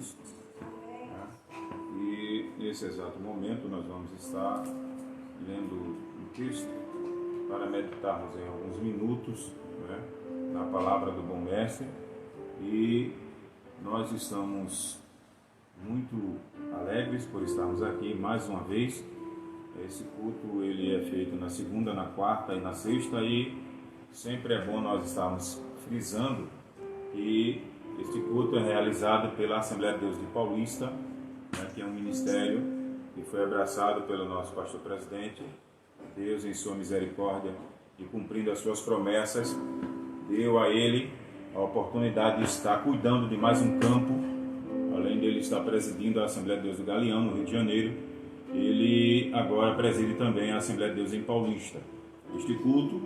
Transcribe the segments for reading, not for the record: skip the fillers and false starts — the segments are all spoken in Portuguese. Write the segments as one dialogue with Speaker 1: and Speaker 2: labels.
Speaker 1: Jesus. E nesse exato momento nós vamos estar lendo um texto para meditarmos em alguns minutos, na palavra do bom mestre. E nós estamos muito alegres por estarmos aqui mais uma vez. Esse culto ele é feito na segunda, na quarta e na sexta, e sempre é bom nós estarmos frisando que este culto é realizado pela Assembleia de Deus de Paulista, que é um ministério que foi abraçado pelo nosso pastor presidente. Deus, em sua misericórdia e cumprindo as suas promessas, deu a ele a oportunidade de estar cuidando de mais um campo. Além dele estar presidindo a Assembleia de Deus do Galeão, no Rio de Janeiro, ele agora preside também a Assembleia de Deus em Paulista. Este culto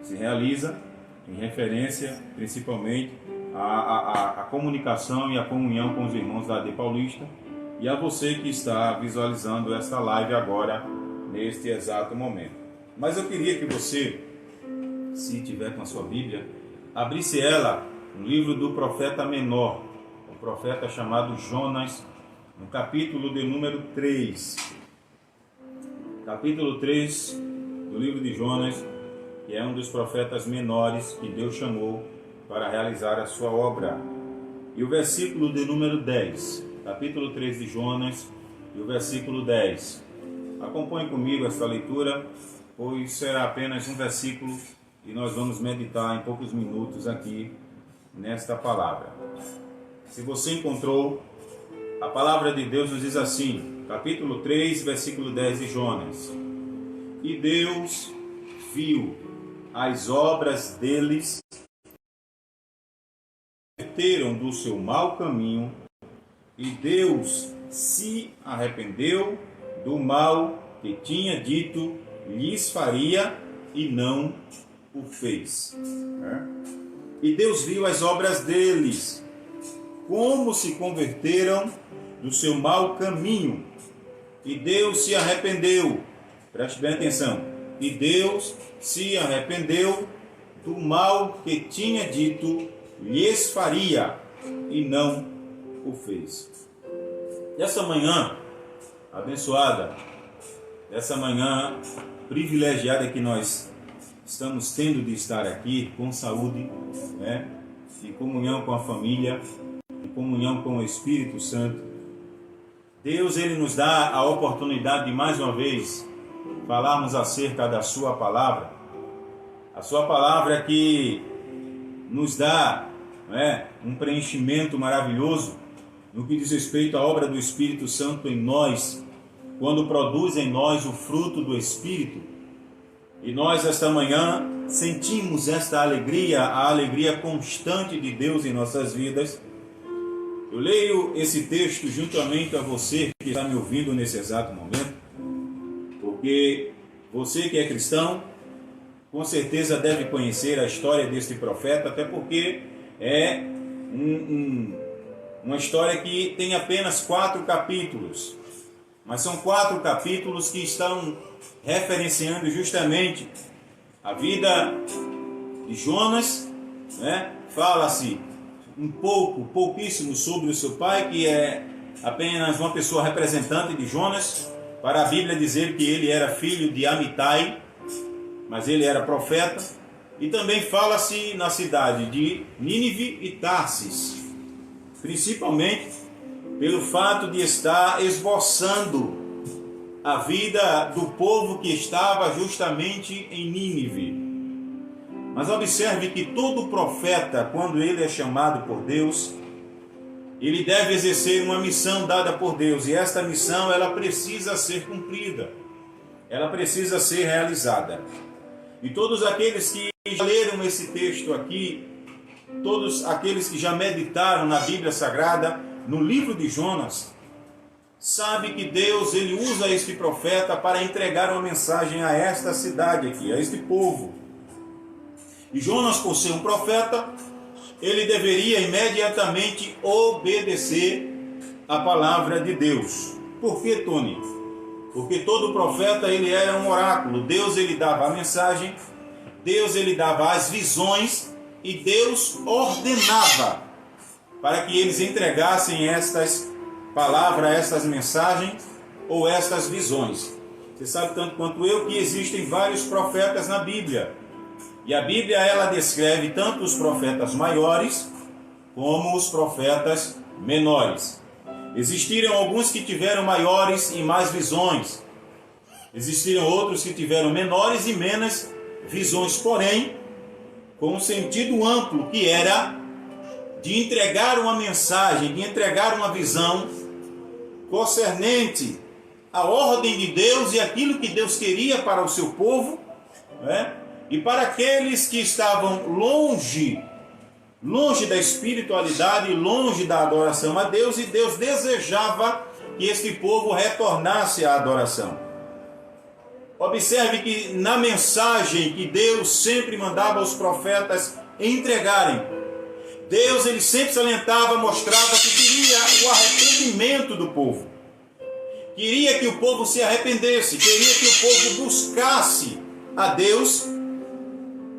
Speaker 1: se realiza em referência principalmente à comunicação e à comunhão com os irmãos da AD Paulista, e a você que está visualizando esta live agora, neste exato momento. Mas eu queria que você, se tiver com a sua Bíblia, abrisse ela no livro do profeta menor, o profeta chamado Jonas, no capítulo de número 3. Capítulo 3 do livro de Jonas, que é um dos profetas menores que Deus chamou para realizar a sua obra. E o versículo de número 10, capítulo 3 de Jonas, e o versículo 10. Acompanhe comigo esta leitura, pois será apenas um versículo e nós vamos meditar em poucos minutos aqui nesta palavra. Se você encontrou, a palavra de Deus nos diz assim, capítulo 3, versículo 10 de Jonas: E Deus viu as obras deles, converteram do seu mau caminho, e Deus se arrependeu do mal que tinha dito lhes faria e não o fez. E Deus viu as obras deles, como se converteram do seu mau caminho, e Deus se arrependeu. Preste bem atenção. E Deus se arrependeu do mal que tinha dito lhes faria e não o fez. Essa manhã abençoada, essa manhã privilegiada que nós estamos tendo de estar aqui com saúde, em comunhão com a família, em comunhão com o Espírito Santo. Deus, ele nos dá a oportunidade de mais uma vez falarmos acerca da sua palavra. A sua palavra que nos dá um preenchimento maravilhoso no que diz respeito à obra do Espírito Santo em nós, quando produz em nós o fruto do Espírito. E nós, esta manhã, sentimos esta alegria, a alegria constante de Deus em nossas vidas. Eu leio esse texto juntamente a você que está me ouvindo nesse exato momento, porque você que é cristão, com certeza deve conhecer a história deste profeta, até porque é uma história que tem apenas 4 capítulos, mas são 4 capítulos que estão referenciando justamente a vida de Jonas. Fala-se pouquíssimo sobre o seu pai, que é apenas uma pessoa representante de Jonas, para a Bíblia dizer que ele era filho de Amitai, mas ele era profeta. E também fala-se na cidade de Nínive e Tarsis, principalmente pelo fato de estar esboçando a vida do povo que estava justamente em Nínive. Mas observe que todo profeta, quando ele é chamado por Deus, ele deve exercer uma missão dada por Deus, e esta missão ela precisa ser cumprida, ela precisa ser realizada. E todos aqueles que já leram esse texto aqui, todos aqueles que já meditaram na Bíblia Sagrada, no livro de Jonas, sabe que Deus ele usa este profeta para entregar uma mensagem a esta cidade aqui, a este povo. E Jonas, por ser um profeta, ele deveria imediatamente obedecer a palavra de Deus. Por que, Tony? Porque todo profeta ele era um oráculo. Deus ele dava a mensagem, Deus ele dava as visões e Deus ordenava para que eles entregassem estas palavras, estas mensagens ou estas visões. Você sabe tanto quanto eu que existem vários profetas na Bíblia. E a Bíblia, ela descreve tanto os profetas maiores como os profetas menores. Existiram alguns que tiveram maiores e mais visões. Existiram outros que tiveram menores e menos visões, porém, com um sentido amplo, que era de entregar uma mensagem, de entregar uma visão concernente à ordem de Deus e aquilo que Deus queria para o seu povo, né? E para aqueles que estavam longe da espiritualidade, longe da adoração a Deus, e Deus desejava que este povo retornasse à adoração. Observe que na mensagem que Deus sempre mandava os profetas entregarem, Deus ele sempre salientava, mostrava que queria o arrependimento do povo. Queria que o povo se arrependesse, queria que o povo buscasse a Deus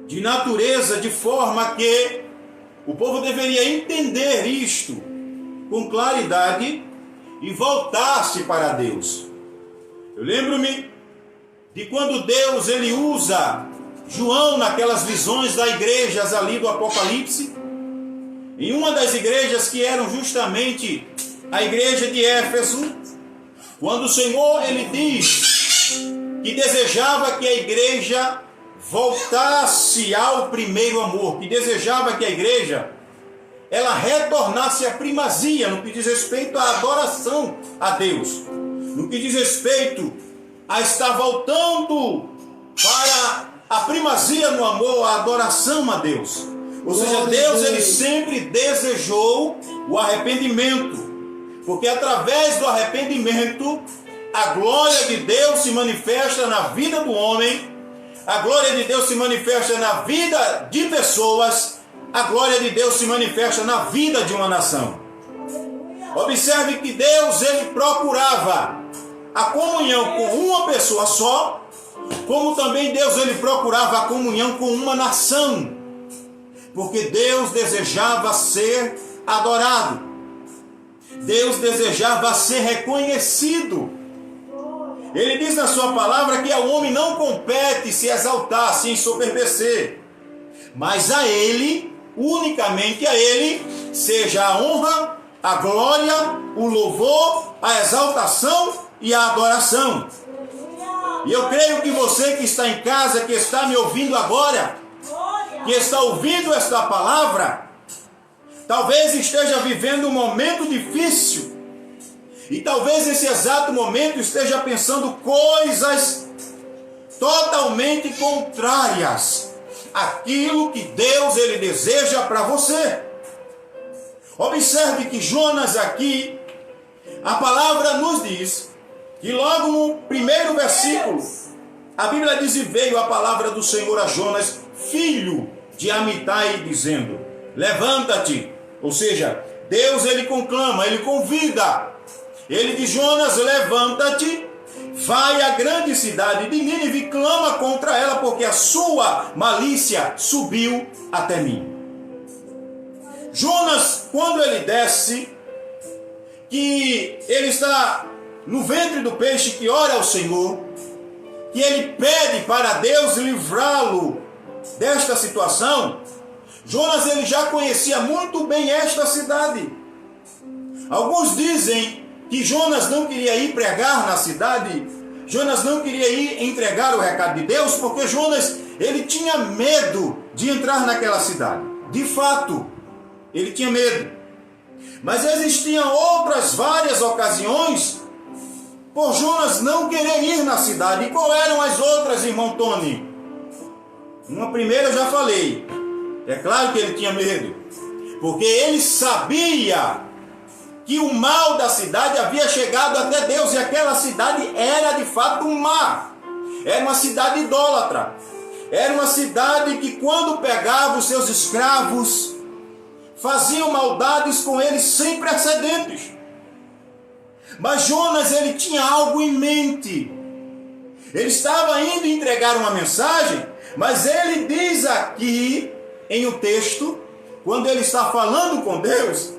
Speaker 1: de natureza, de forma que o povo deveria entender isto com claridade e voltar-se para Deus. Eu lembro-me de quando Deus ele usa João naquelas visões das igrejas ali do Apocalipse, em uma das igrejas que eram justamente a igreja de Éfeso, quando o Senhor ele diz que desejava que a igreja voltasse ao primeiro amor, que desejava que a igreja ela retornasse à primazia no que diz respeito à adoração a Deus, no que diz respeito a estar voltando para a primazia no amor, a adoração a Deus. Ou seja, Deus ele sempre desejou o arrependimento, porque através do arrependimento a glória de Deus se manifesta na vida do homem, a glória de Deus se manifesta na vida de pessoas, a glória de Deus se manifesta na vida de uma nação. Observe que Deus ele procurava a comunhão com uma pessoa só, como também Deus ele procurava a comunhão com uma nação, porque Deus desejava ser adorado, Deus desejava ser reconhecido. Ele diz na sua palavra que ao homem não compete se exaltar, se ensoberbecer, mas a ele, unicamente a ele, seja a honra, a glória, o louvor, a exaltação e a adoração. E eu creio que você que está em casa, que está me ouvindo agora, que está ouvindo esta palavra, talvez esteja vivendo um momento difícil, e talvez nesse exato momento esteja pensando coisas totalmente contrárias àquilo que Deus ele deseja para você. Observe que Jonas aqui, a palavra nos diz que logo no primeiro versículo, a Bíblia diz: e veio a palavra do Senhor a Jonas, filho de Amitai, dizendo: levanta-te. Ou seja, Deus ele conclama, ele convida. Ele diz: Jonas, levanta-te, vai à grande cidade de Nínive e clama contra ela, porque a sua malícia subiu até mim. Jonas, quando ele desce, que ele está no ventre do peixe, que ora ao Senhor, que ele pede para Deus livrá-lo desta situação, Jonas ele já conhecia muito bem esta cidade. Alguns dizem que Jonas não queria ir pregar na cidade, Jonas não queria ir entregar o recado de Deus, porque Jonas ele tinha medo de entrar naquela cidade. De fato, ele tinha medo. Mas existiam outras várias ocasiões por Jonas não querer ir na cidade. E qual eram as outras, irmão Tony? Uma primeira eu já falei. É claro que ele tinha medo, porque ele sabia que o mal da cidade havia chegado até Deus, e aquela cidade era de fato um mar. Era uma cidade idólatra. Era uma cidade que, quando pegava os seus escravos, faziam maldades com eles sem precedentes. Mas Jonas ele tinha algo em mente. Ele estava indo entregar uma mensagem, mas ele diz aqui em um texto, quando ele está falando com Deus,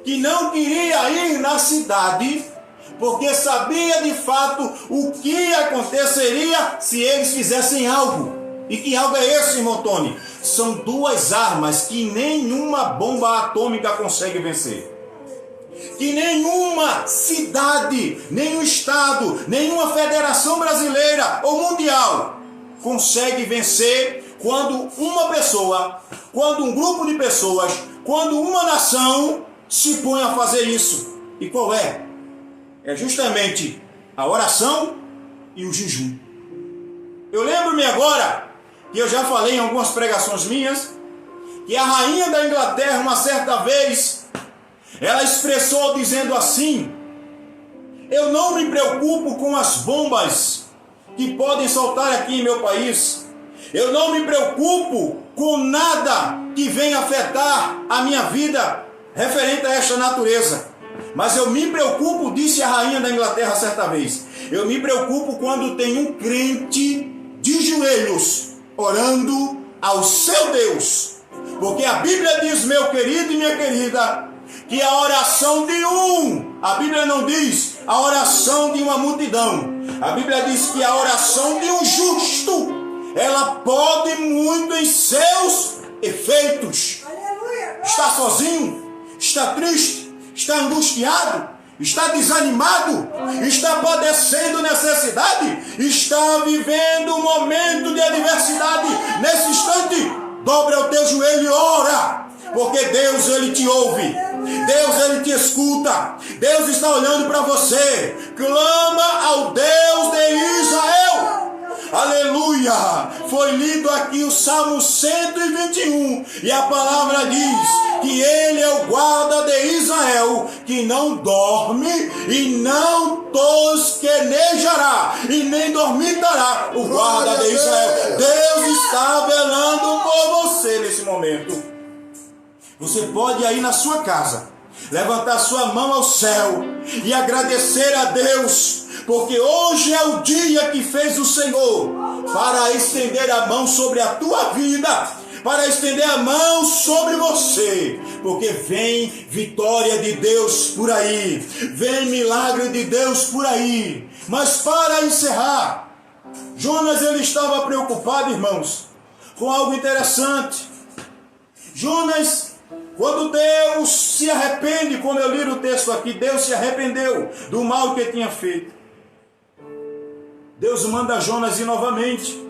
Speaker 1: que não queria ir na cidade, porque sabia de fato o que aconteceria se eles fizessem algo. E que algo é esse, irmão Tony? São duas armas que nenhuma bomba atômica consegue vencer. Que nenhuma cidade, nenhum estado, nenhuma federação brasileira ou mundial consegue vencer quando uma pessoa, quando um grupo de pessoas, quando uma nação se põe a fazer isso. E qual é? É justamente a oração e o jejum. Eu lembro-me agora, que eu já falei em algumas pregações minhas, que a rainha da Inglaterra, uma certa vez, ela expressou dizendo assim: eu não me preocupo com as bombas que podem soltar aqui em meu país. Eu não me preocupo com nada que venha afetar a minha vida referente a esta natureza. Mas eu me preocupo, disse a rainha da Inglaterra certa vez, eu me preocupo quando tem um crente de joelhos orando ao seu Deus. Porque a Bíblia diz, meu querido e minha querida, que a oração de um, a Bíblia não diz a oração de uma multidão, a Bíblia diz que a oração de um justo, ela pode muito em seus efeitos. Está sozinho, está triste, está angustiado, está desanimado, está padecendo necessidade, está vivendo um momento de adversidade. Nesse instante, dobra o teu joelho e ora, porque Deus, Ele te ouve, Deus, Ele te escuta, Deus está olhando para você. Clama ao Deus de Israel. Aleluia! Foi lido aqui o Salmo 121 e a palavra diz que Ele é o guarda de Israel, que não dorme e não tosquenejará e nem dormitará. O guarda de Israel, Deus está velando por você nesse momento. Você pode aí na sua casa levantar sua mão ao céu e agradecer a Deus, porque hoje é o dia que fez o Senhor para estender a mão sobre a tua vida, para estender a mão sobre você, porque vem vitória de Deus por aí, vem milagre de Deus por aí. Mas para encerrar, Jonas, ele estava preocupado, irmãos, com algo interessante. Jonas, quando Deus se arrepende, como eu li no texto aqui, Deus se arrependeu do mal que tinha feito. Deus manda Jonas ir novamente.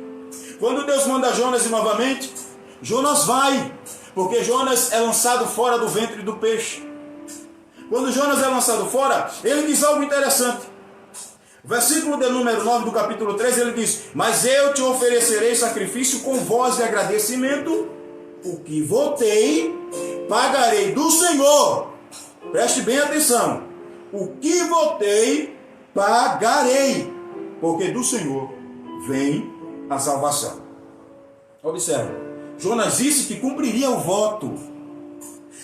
Speaker 1: Quando Deus manda Jonas ir novamente, Jonas vai, porque Jonas é lançado fora do ventre do peixe. Quando Jonas é lançado fora, ele diz algo interessante. O versículo de número 9 do capítulo 3, ele diz: mas eu te oferecerei sacrifício com voz de agradecimento, o que votei, pagarei do Senhor. Preste bem atenção. O que votei, pagarei, porque do Senhor vem a salvação. Observe, Jonas disse que cumpriria o voto,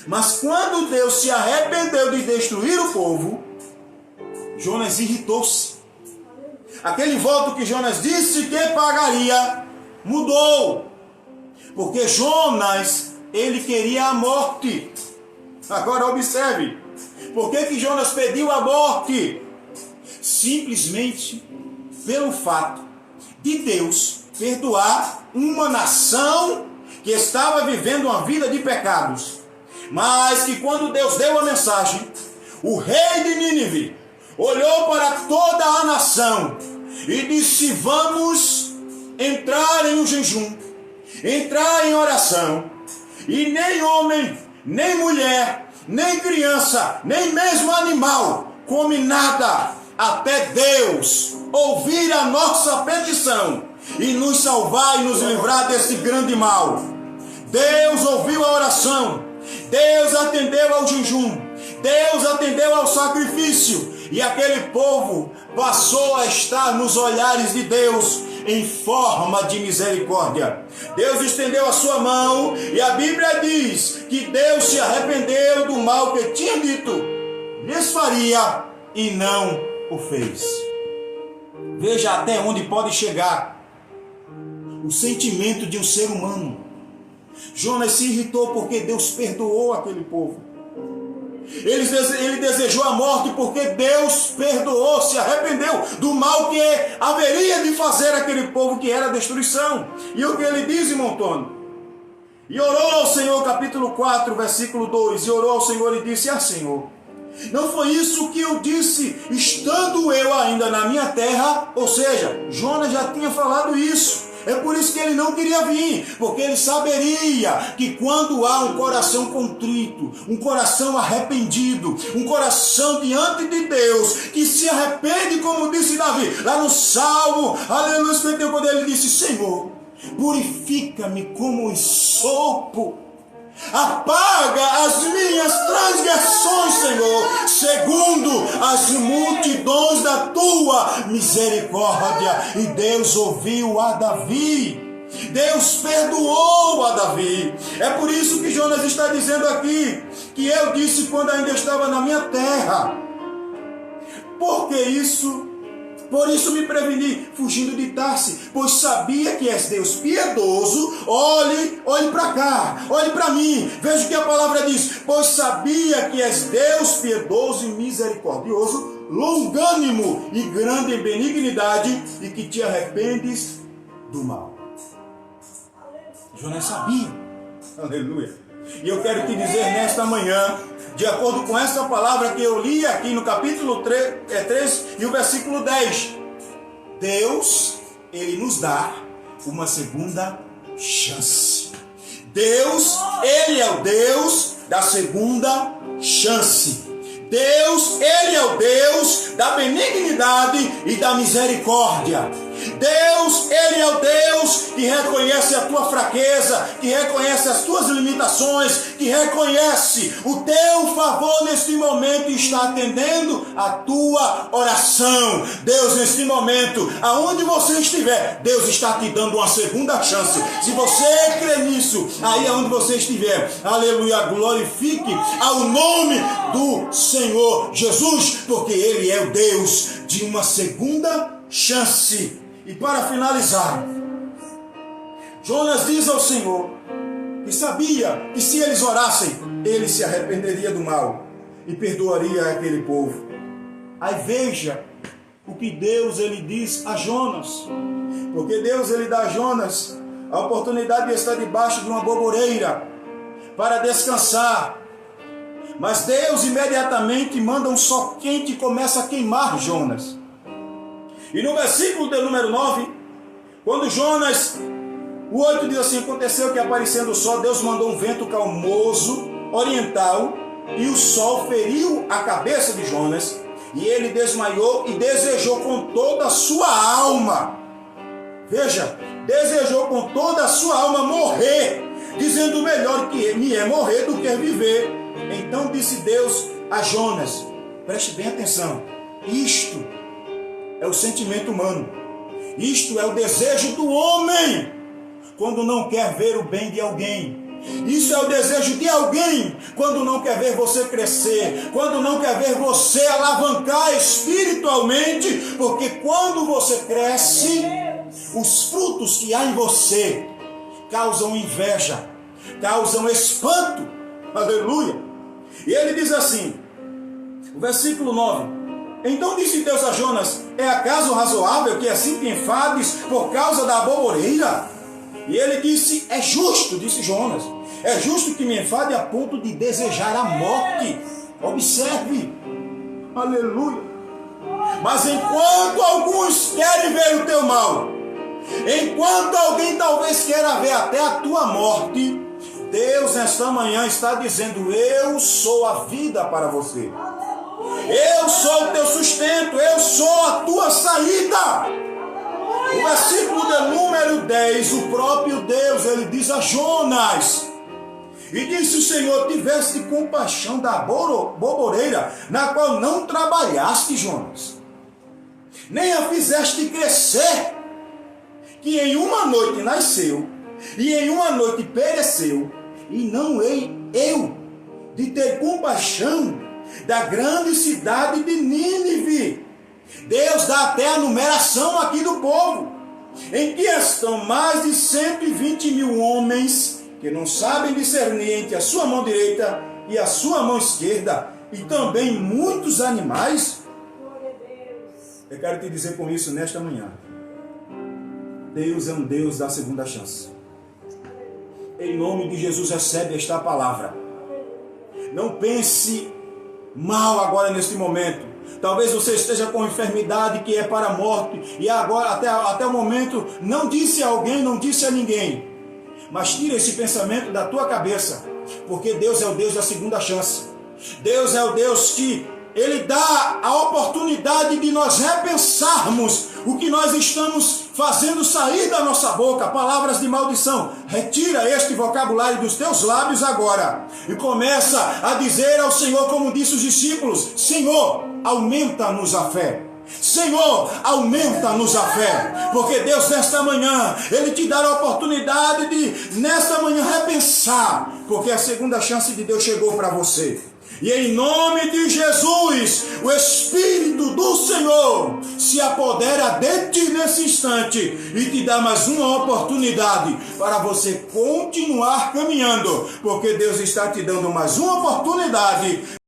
Speaker 1: mas quando Deus se arrependeu de destruir o povo, Jonas irritou-se. Aquele voto que Jonas disse que pagaria, mudou, porque Jonas, ele queria a morte. Agora observe, por que Jonas pediu a morte? Simplesmente pelo fato de Deus perdoar uma nação que estava vivendo uma vida de pecados, mas que quando Deus deu a mensagem, o rei de Nínive olhou para toda a nação e disse: vamos entrar em um jejum, entrar em oração, e nem homem, nem mulher, nem criança, nem mesmo animal come nada, até Deus ouvir a nossa petição e nos salvar e nos livrar desse grande mal. Deus ouviu a oração, Deus atendeu ao jejum, Deus atendeu ao sacrifício, e aquele povo passou a estar nos olhares de Deus em forma de misericórdia. Deus estendeu a sua mão, e a Bíblia diz que Deus se arrependeu do mal que tinha dito lhes faria e não o fez. Veja até onde pode chegar o sentimento de um ser humano. Jonas se irritou porque Deus perdoou aquele povo. Ele desejou a morte porque Deus perdoou, se arrependeu do mal que haveria de fazer aquele povo, que era a destruição. E o que ele diz, irmão Antônio? E orou ao Senhor, capítulo 4, versículo 2, e orou ao Senhor e disse: Senhor, não foi isso que eu disse, estando eu ainda na minha terra? Ou seja, Jonas já tinha falado isso. É por isso que ele não queria vir, porque ele saberia que quando há um coração contrito, um coração arrependido, um coração diante de Deus, que se arrepende, como disse Davi, lá no Salmo, aleluia, 51, quando ele disse: Senhor, purifica-me como esopo, apaga as minhas transgressões, Senhor, segundo as multidões da tua misericórdia. E Deus ouviu a Davi, Deus perdoou a Davi. É por isso que Jonas está dizendo aqui, que eu disse quando ainda estava na minha terra. Por que isso? Por isso me preveni, fugindo de Tarse, pois sabia que és Deus piedoso. Olhe para cá, olhe para mim, veja o que a palavra diz. Pois sabia que és Deus piedoso e misericordioso, longânimo e grande em benignidade, e que te arrependes do mal. Jonas sabia, aleluia. E eu quero te dizer nesta manhã, de acordo com essa palavra que eu li aqui no capítulo 3 e o versículo 10, Deus, Ele nos dá uma segunda chance. Deus, Ele é o Deus da segunda chance. Deus, Ele é o Deus da benignidade e da misericórdia. Deus, Ele é o Deus que reconhece a tua fraqueza, que reconhece as tuas limitações, que reconhece o teu favor neste momento e está atendendo a tua oração. Deus, neste momento, aonde você estiver, Deus está te dando uma segunda chance. Se você crê nisso, aí aonde você estiver, aleluia, glorifique ao nome do Senhor Jesus, porque Ele é o Deus de uma segunda chance. E para finalizar, Jonas diz ao Senhor que sabia que se eles orassem, ele se arrependeria do mal e perdoaria aquele povo. Aí veja o que Deus ele diz a Jonas, porque Deus ele dá a Jonas a oportunidade de estar debaixo de uma boboreira para descansar. Mas Deus imediatamente manda um sol quente e começa a queimar Jonas. E no versículo de número 9, quando Jonas, o 8 diz assim: aconteceu que aparecendo o sol, Deus mandou um vento calmoso, oriental, e o sol feriu a cabeça de Jonas, e ele desmaiou e desejou com toda a sua alma, veja, desejou com toda a sua alma morrer, dizendo: melhor que me é morrer do que viver. Então disse Deus a Jonas, preste bem atenção, isto é o sentimento humano. Isto é o desejo do homem quando não quer ver o bem de alguém. Isso é o desejo de alguém quando não quer ver você crescer, quando não quer ver você alavancar espiritualmente, porque quando você cresce, os frutos que há em você causam inveja, causam espanto. Aleluia! E ele diz assim, o versículo 9: então disse Deus a Jonas: é acaso razoável que assim te enfades por causa da boboreira? E ele disse: é justo, disse Jonas, é justo que me enfade a ponto de desejar a morte. Observe, aleluia. Mas enquanto alguns querem ver o teu mal, enquanto alguém talvez queira ver até a tua morte, Deus nesta manhã está dizendo: eu sou a vida para você. Eu sou o teu sustento, eu sou a tua saída. O versículo de número 10, o próprio Deus, ele diz a Jonas: e disse o Senhor: tiveste compaixão da boboreira, na qual não trabalhaste, Jonas, nem a fizeste crescer, que em uma noite nasceu, e em uma noite pereceu, e não hei eu de ter compaixão da grande cidade de Nínive. Deus dá até a numeração aqui do povo, em que estão mais de 120 mil homens que não sabem discernir entre a sua mão direita e a sua mão esquerda,
Speaker 2: e também muitos animais. Eu quero te dizer com isso nesta manhã. Deus é um Deus da segunda chance. Em nome de Jesus, recebe esta palavra. Não pense mal agora neste momento. Talvez você esteja com enfermidade que é para a morte e agora até o momento não disse a alguém, não disse a ninguém. Mas tira esse pensamento da tua cabeça, porque Deus é o Deus da segunda chance. Deus é o Deus que Ele dá a oportunidade de nós repensarmos o que nós estamos fazendo sair da nossa boca, palavras de maldição. Retira este vocabulário dos teus lábios agora e começa a dizer ao Senhor, como disse os discípulos: Senhor, aumenta-nos a fé. Senhor, aumenta-nos a fé, porque Deus nesta manhã, Ele te dá a oportunidade de nesta manhã repensar, porque a segunda chance de Deus chegou para você. E em nome de Jesus, o Espírito do Senhor se apodera de ti nesse instante e te dá mais uma oportunidade para você continuar caminhando, porque Deus está te dando mais uma oportunidade